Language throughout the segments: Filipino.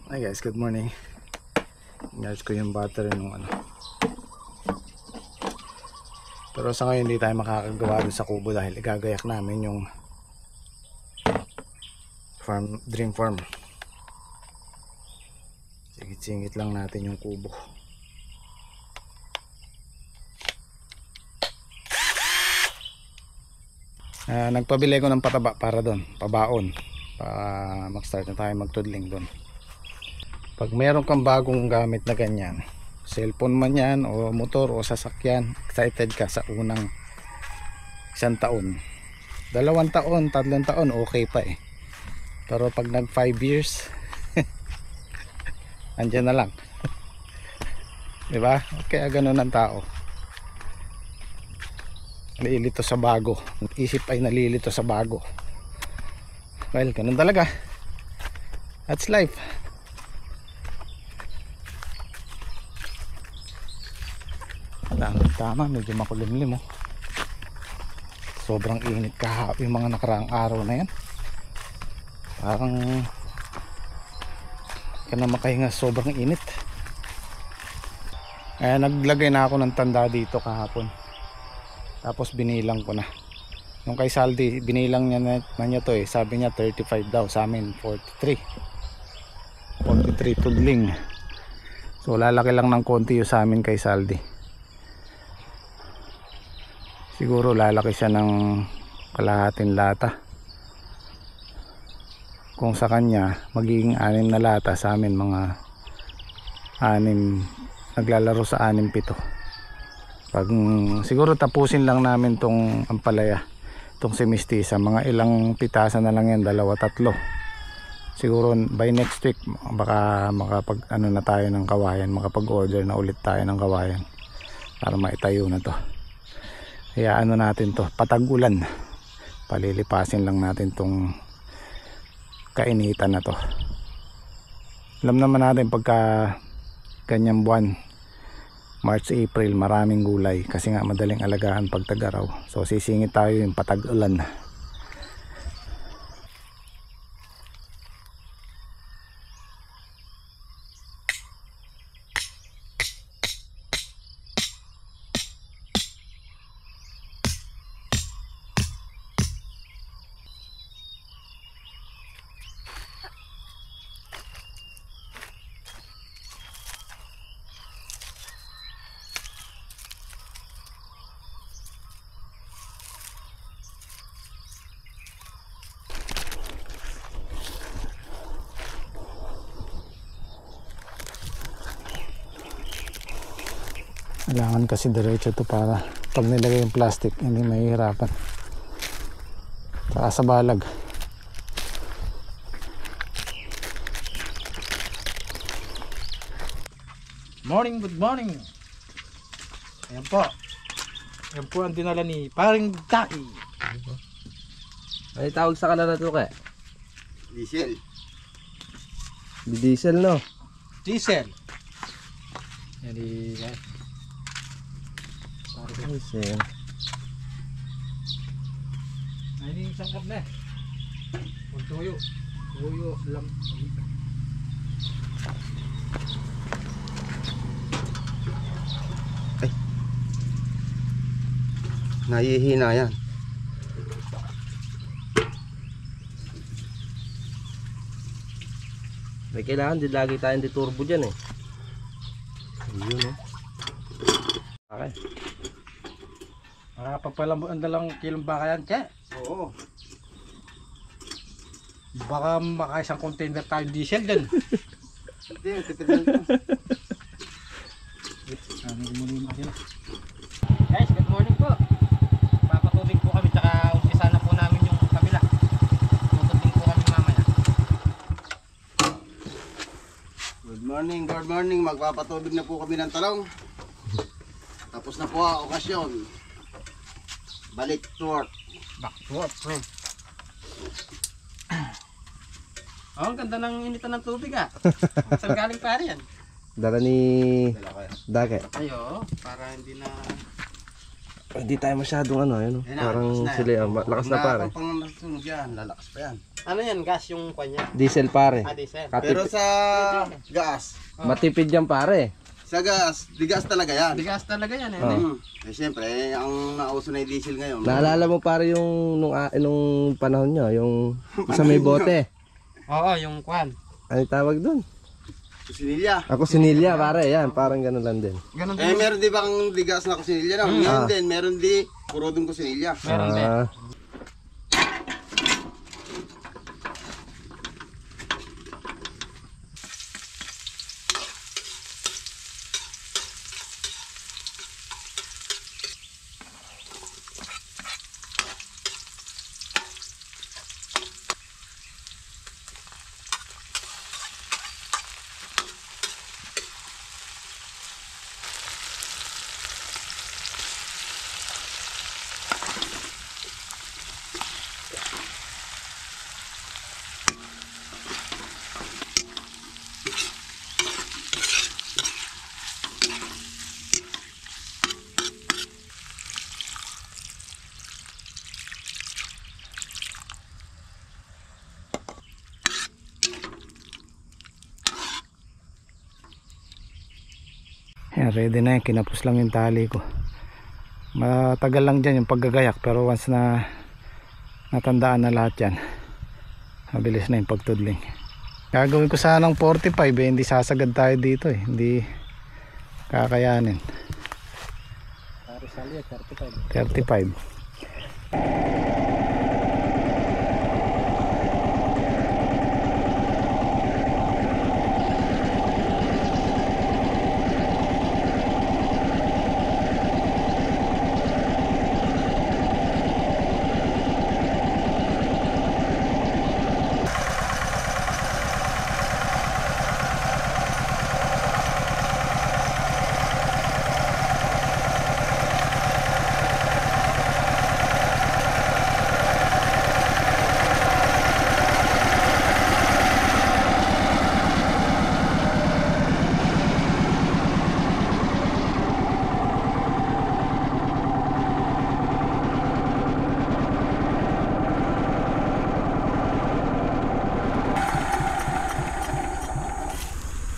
Hi guys, good morning. Inayos ko yung battery nung Pero sa ngayon hindi tayo makakagawa doon sa kubo dahil igagayak namin yung dream farm. Singit-singit lang natin yung kubo. Nagpabili ko ng pataba para doon, pabaon, para mag-start na tayo magtudling doon. Pag meron kang bagong gamit na ganyan, cellphone man yan o motor o sasakyan, excited ka sa unang 1 taon, 2 taon, 3 taon, okay pa eh. Pero pag nag 5 years andyan na lang. Diba? Kaya ganun ang tao, nalilito sa bago, isip ay nalilito sa bago. Well, ganun talaga, that's life. Tama, medyo makulimlim oh. Sobrang init kahapon yung mga nakaraang araw na yan. Parang ka na makahinga, sobrang init. Naglagay na ako ng tanda dito kahapon. Tapos binilang ko na. Yung kay Saldi, binilang niya to eh. Sabi niya 35 daw, sa amin 43 tudling. So lalaki lang ng konti yung sa amin kay Saldi. Siguro lalaki siya ng kalahating lata. Kung sa kanya magiging 6 na lata, sa amin mga 6, naglalaro sa 6-7. Pag siguro tapusin lang namin tong ampalaya, tong si Mistisa, mga ilang pitasan na lang yan, 2-3. Siguro by next week baka makapag na tayo ng kawayan, makapag-order na ulit tayo ng kawayan para maitayo na to. Kaya natin to, patag-ulan, palilipasin lang natin tong kainitan na to. Alam naman natin pagka ganyang buwan, March, April, maraming gulay kasi nga madaling alagaan pag tag-araw. So sisingit tayo yung patag-ulan. Kailangan kasi diretso to para pag nilagay yung plastic hindi mahihirapan. Saka sa balag. Morning, good morning. Ayan po. Ayan po ang dinala ni Paring Daki. Ano tawag sa kanila to kaya? Diesel. Diesel no? Diesel. Yan di... Diesel. Ay, hindi sangkap na. Huwag tuyo. Tuyo lang. Ay. Nahihina yan. May kailangan din lagi tayong di turbo dyan eh. Ayun no. Okay. Makapagpalambot ang 2 kilong baka yan, Che. Oo. Baka makaisang container tayong diesel din. Hindi, tipid lang ito. Guys, good morning po. Papatubig po kami, tsaka umpisa na po namin yung kabila. Tutubig po kami mamaya. Good morning. Magpapatubig na po kami ng talong. Tapos na po ang okasyon. Balik to work. Back to work, bro. Oh, ang ganda ng initan ng tubig ah. Saan galing pare yan? Dala ni Dala ko yan. Dake. Ayo, para hindi na Hindi tayo masyadong ano, yun. Ayun na, Parang lakas na sila, yan. lakas na pare. Pang nasunog yan, lalakas pa yan. Ano yan, gas yung kanya? Diesel pare. Diesel. Pero Katipid. sa gas, Matipid yan pare. sa gas, di gas talaga yan. Bigas talaga yan eh. Oh. Eh siyempre, ang nauso na yung diesel ngayon. Naalala mo pare yung nung panahon nyo, yung sa may bote. Oo, yung kwan. Ano tawag doon? Kusinilya. Ako sinilya pare, yan, parang ganun lang din. Ganun Eh meron di bang di gas na kusinilya na? Meron din, meron di puro dong kusinilya. Meron din. Ah, Ayan, ready na yan. Kinapos lang yung tali ko. Matagal lang dyan yung paggagayak, pero once na natandaan na lahat yan, mabilis na yung pagtudling. Gagawin ko sanang 45 hindi sasagad tayo dito hindi kakayanin. 35.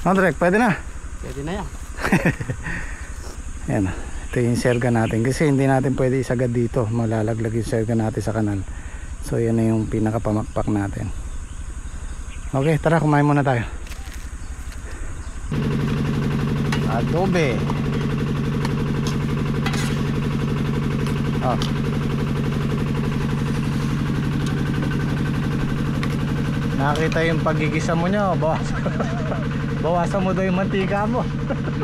Andrek, pwede na. Pwede na yan. Yan, ito yung serga natin kasi hindi natin pwede isagad dito, malalaglag yung serga natin sa kanal. So yan na yung pinakapamakpak natin. Okay, tara kumain muna tayo. Adobe. Nakita yung pagigisa mo nyo, bawasan mo daw yung mantika mo.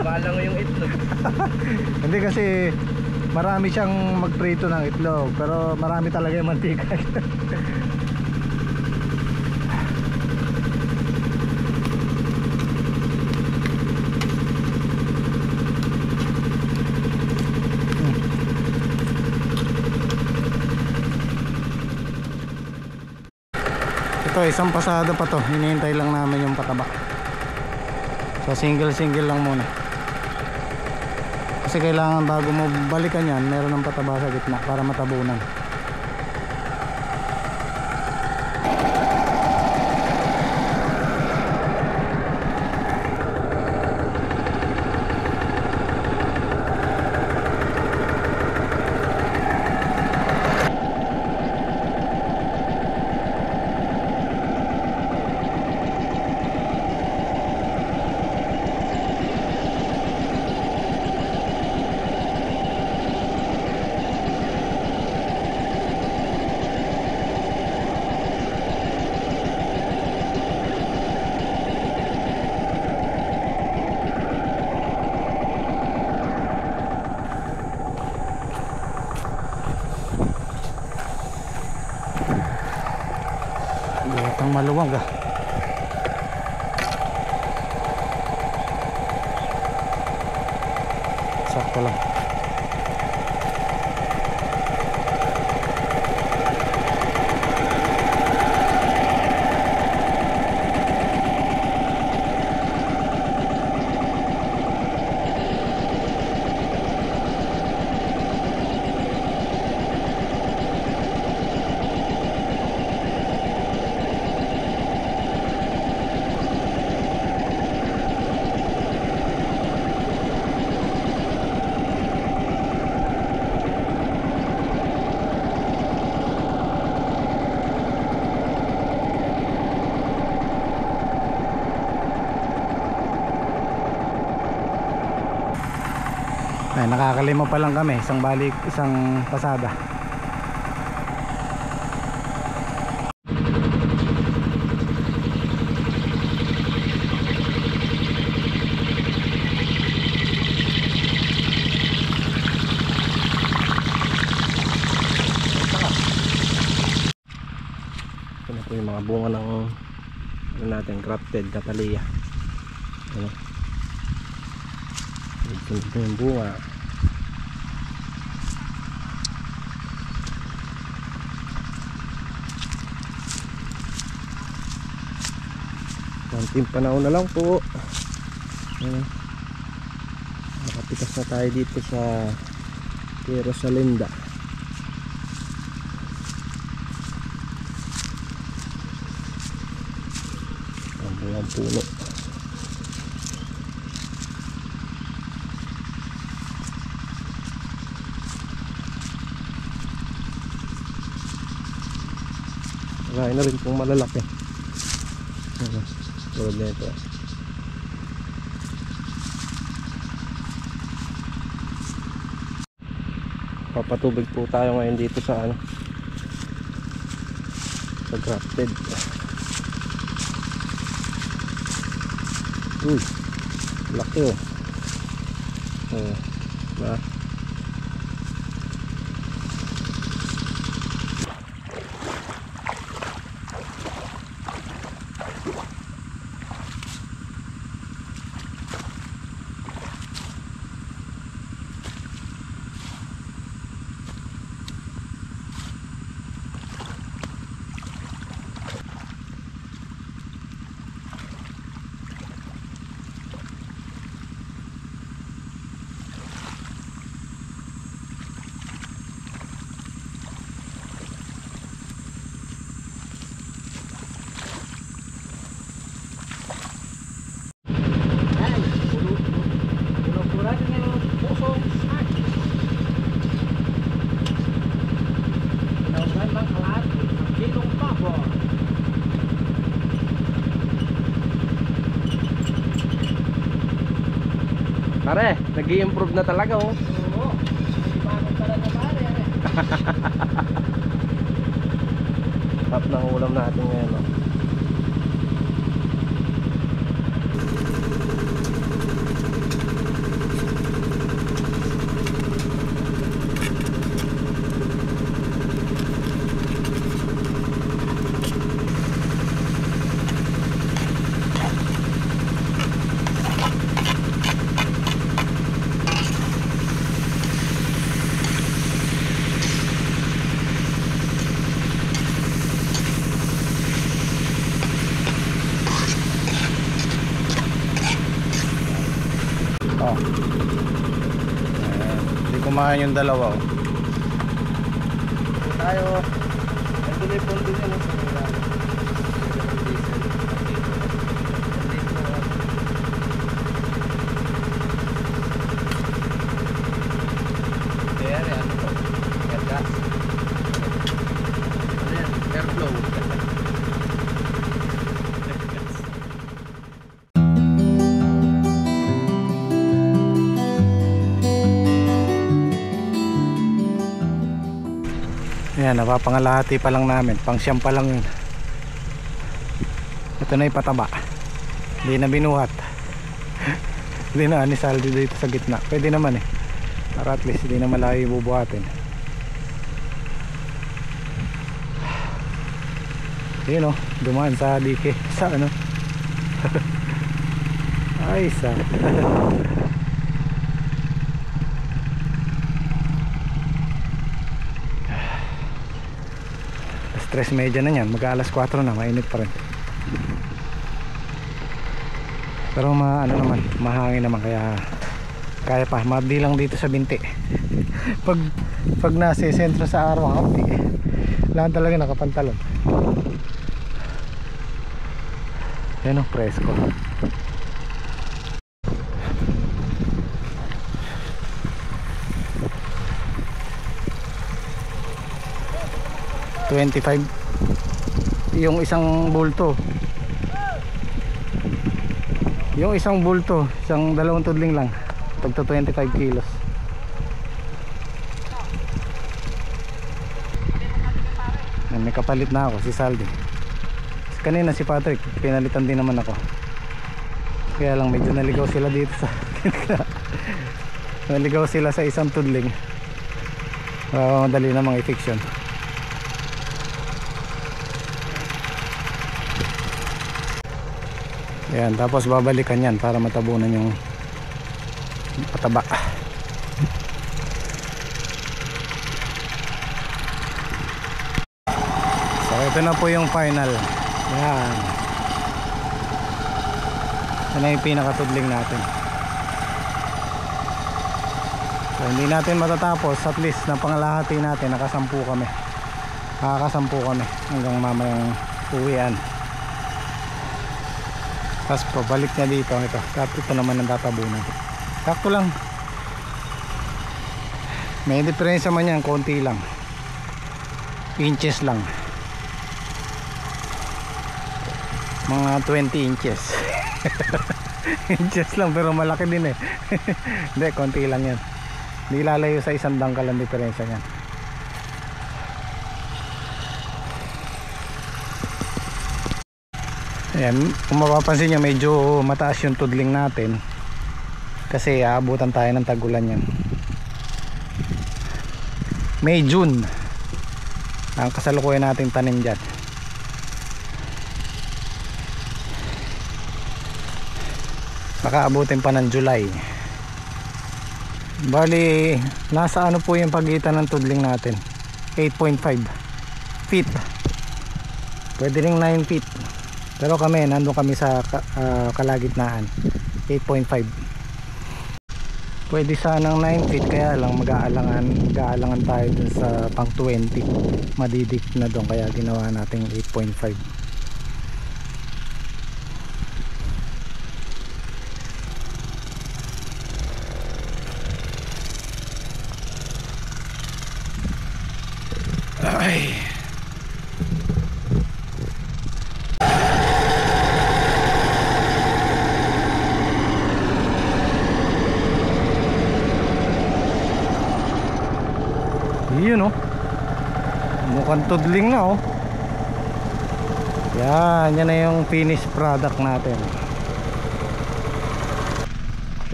malang yung itlog. Hindi kasi marami siyang magprito ng itlog, pero marami talaga yung mantika. Ito, isang pasada pa to. Hinihintay lang namin yung pataba. So single lang muna. Kasi kailangan bago mo balikan yan, meron ng pataba sa gitna para matabunan. Gatang maluwag ah. Sakto lang. Yan, nakakalima pa lang kami, isang balik, isang pasada. Ito na po yung mga bunga ng ano natin, grafted na palaya. Ano? Ito yung bunga. Konting panahon na lang po. Ano? Nakapitas na tayo dito sa Rosalinda. Ang bungang puno. Marami na rin pong malalaki. Tulad na ito. Papatubig po tayo ngayon dito sa ano, sa grafted. Uy, laki oh. Oh, ba? Pare, nag-i-improve na talaga oh. Oo. Hindi pa ako talaga pare. Tap ng ulam natin ngayon oh. Oh. Hindi kumain yung dalawa oh. Tayo. Ito na yung pondo niya no? Ayan, napapangalahati pa lang namin. Pangsyam pa lang yun. Ito na yung pataba. Hindi na binuhat. Hindi na anisaldi dito sa gitna. Pwede naman eh. Para at least hindi na malayo bubuhatin. Yun o, dumaan sa dike. Sa ano. Ay sa stress media na yan, mag-alas 4 na, mainit pa rin. Pero ano naman, mahangin naman, kaya pa, mabdi lang dito sa binti. pag nasa sentro sa araw, hapdi lang talaga nakapantalon. Yan o, presko. $25 yung isang bulto, isang dalawang tudling lang, tagto 25 kilos. May kapalit na ako, si Saldi. Kanina si Patrick, pinalitan din naman ako. Kaya lang medyo naligaw sila dito sa naligaw sila sa isang tudling. Madali namang i-fix yun. Ayan, tapos babalikan yan para matabunan yung pataba. So ito na po yung final. Ayan, ito na yung pinakatudling natin. So hindi natin matatapos, at least na pangalahati natin, nakasampu kami. Nakakasampu kami hanggang mamayang uwian. Tapos pabalik niya dito, ito naman ang tatabunan. Sakto lang. May diferensya man yan, konti lang. Inches lang. Mga 20 inches. Inches lang pero malaki din eh. Hindi, konti lang yan. Hindi lalayo sa isang dangkal ang diferensya niyan. Ayan, kung mapapansin nyo, medyo mataas yung tudling natin kasi aabutan tayo ng tagulan yan. May June ang kasalukuyan nating tanim dyan. Baka abutin pa ng July. Bali, nasa ano po yung pagitan ng tudling natin, 8.5 feet, pwede ring 9 feet. Pero kami, nandun kami sa kalagitnaan, 8.5. Pwede sanang 9 feet, kaya lang mag-aalangan tayo dun sa pang 20. Madidik na doon, kaya ginawa natin 8.5. Ay. Yun oh, mukhang tudling na oh. Yan na yung finished product natin.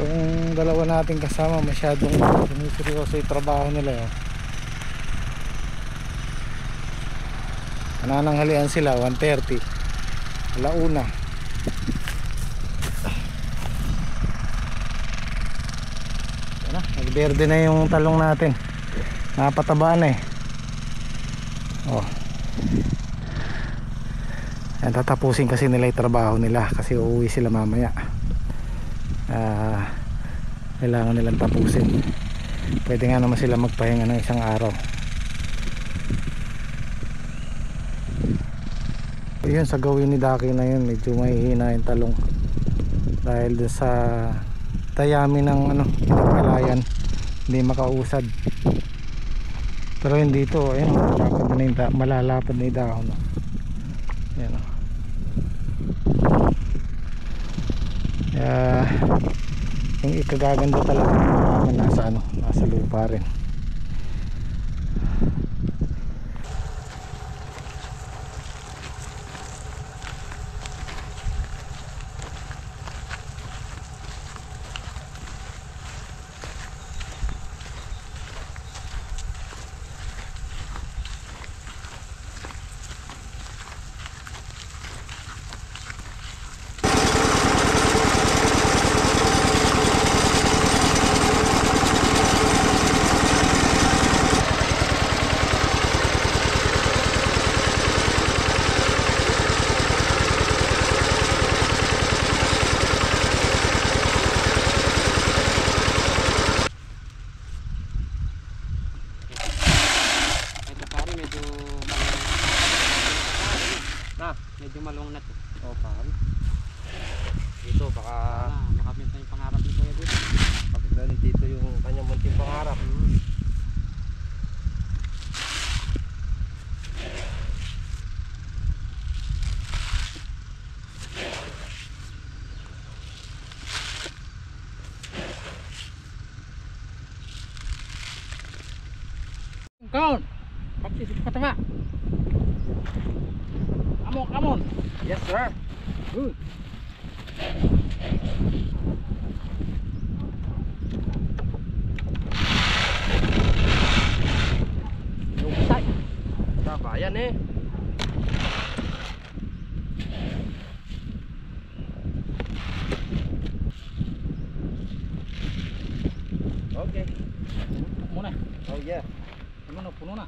Yung dalawa natin kasama masyadong siniseryoso yung trabaho nila oh. Nananghalian sila 1:30, alauna. Yan na, nagberde na yung talong natin. Napataba na eh. Oh. Yan, tatapusin kasi nila yung trabaho nila kasi uuwi sila mamaya. Kailangan nilang tapusin. Pwede nga naman sila magpahinga ng isang araw. Yun, sa gawin ni Daki na yun, medyo mahihina yung talong dahil sa tayami ng pinagkalayan, hindi makausad. Pero yun dito, ayun, malalapad na yung dahon. Ayan, yung ikagaganda talaga nasa lupa rin. Medyo malong na to. Oh, pahal. Dito baka Makamit na yung pangarap ni Kuya dito. paglalit dito yung kanyang munting pangarap. Count. Pagkisip patama. come on. Yes, sir. Good. Yung side. Kabayan eh. Okay. Muna. Oh yeah. Puno na.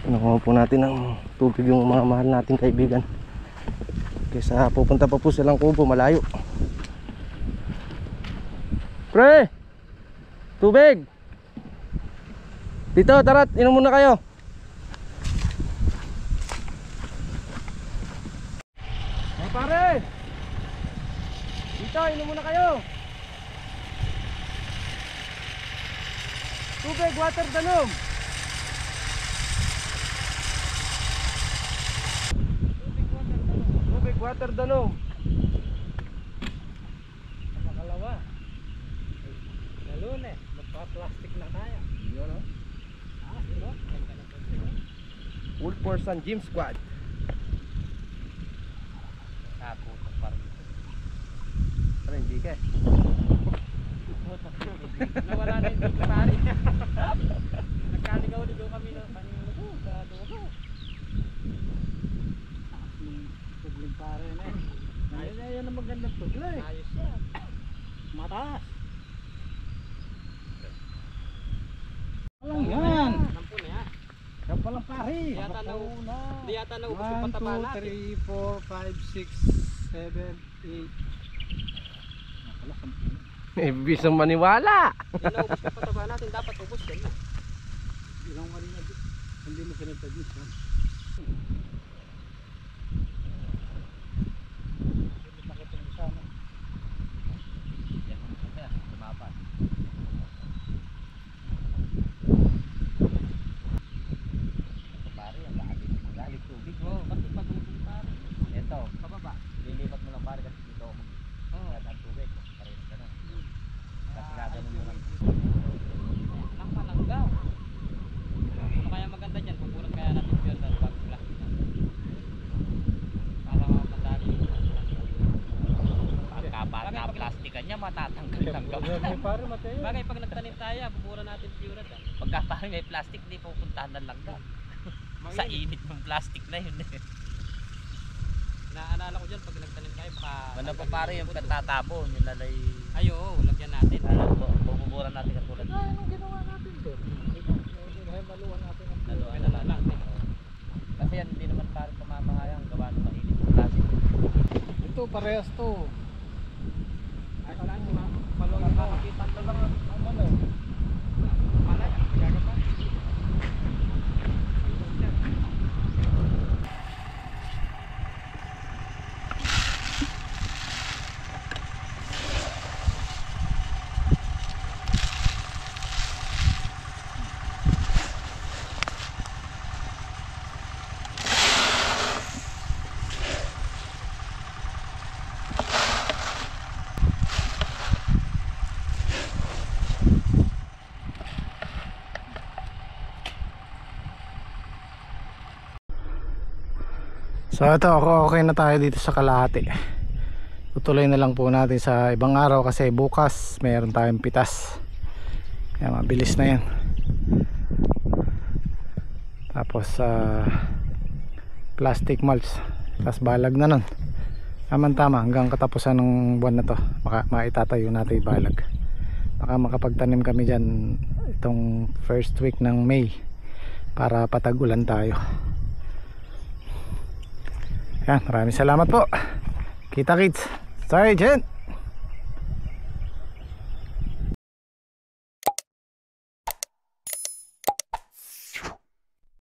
Nakuha po natin ng tubig yung mga mahal nating kaibigan. Kaysa pupunta pa po silang kubo malayo. Pre! Tubig! Dito, tara, inom muna kayo. Hey pare! Dito, inom muna kayo. Tubig, water, danom. Tubig, water, danom. Makalawa. Lalo na eh. Magpa-plastic na tayo. Yun o. Diba? Wolf Force Gym Squad. Puto parang. Pero hindi ka. Nawala na yung pare. Nagkaligaw-ligaw kami ng kanina ko. Sa dugo. Tugling pare na eh. Yan ang magandang tugling. Ayos yan. Mataas. Walang yan. Nampo na yan. Yan palang pare. Di yata naubos yung pataba natin. 1, 2, 3, 4, 5, 6, 7, 8. Nakala, 10. May bisang maniwala. Di naubos yung pataba natin. Dapat ubos yan na. Ilang kanina dito. Hindi mo sinatagis ha. Matatanggal lang gawin. Bagay pag nagtanim tayo, bubura natin pure ah. Pagka parang may plastic, di pupuntahan ng langga. Sa init ng plastic na yun eh. Naalala ko dyan pag nagtanim tayo, baka... Ano pa pare yung pagtatabon, yung lalay... Ay oo, lagyan natin. Bubura natin katulad. Anong ginawa natin doon? Maluwan natin ang Naluan na natin. Kasi yan hindi naman pare pamamahayang gawa ng mainit ng plastic. Ito parehas to. Ay, wala nyo maluan makakita na lang ang ano. Malay, gagapan. So ito, okay na tayo dito sa kalahati. Tutuloy na lang po natin sa ibang araw kasi bukas mayroon tayong pitas. Kaya mabilis na yan. tapos plastic mulch, tapos balag na nun. Tama hanggang katapusan ng buwan na to maitatayo natin yung balag. Baka makapagtanim kami dyan itong first week ng May para patag-ulan tayo. Yan, maraming salamat po. Kita kits. Sergeant.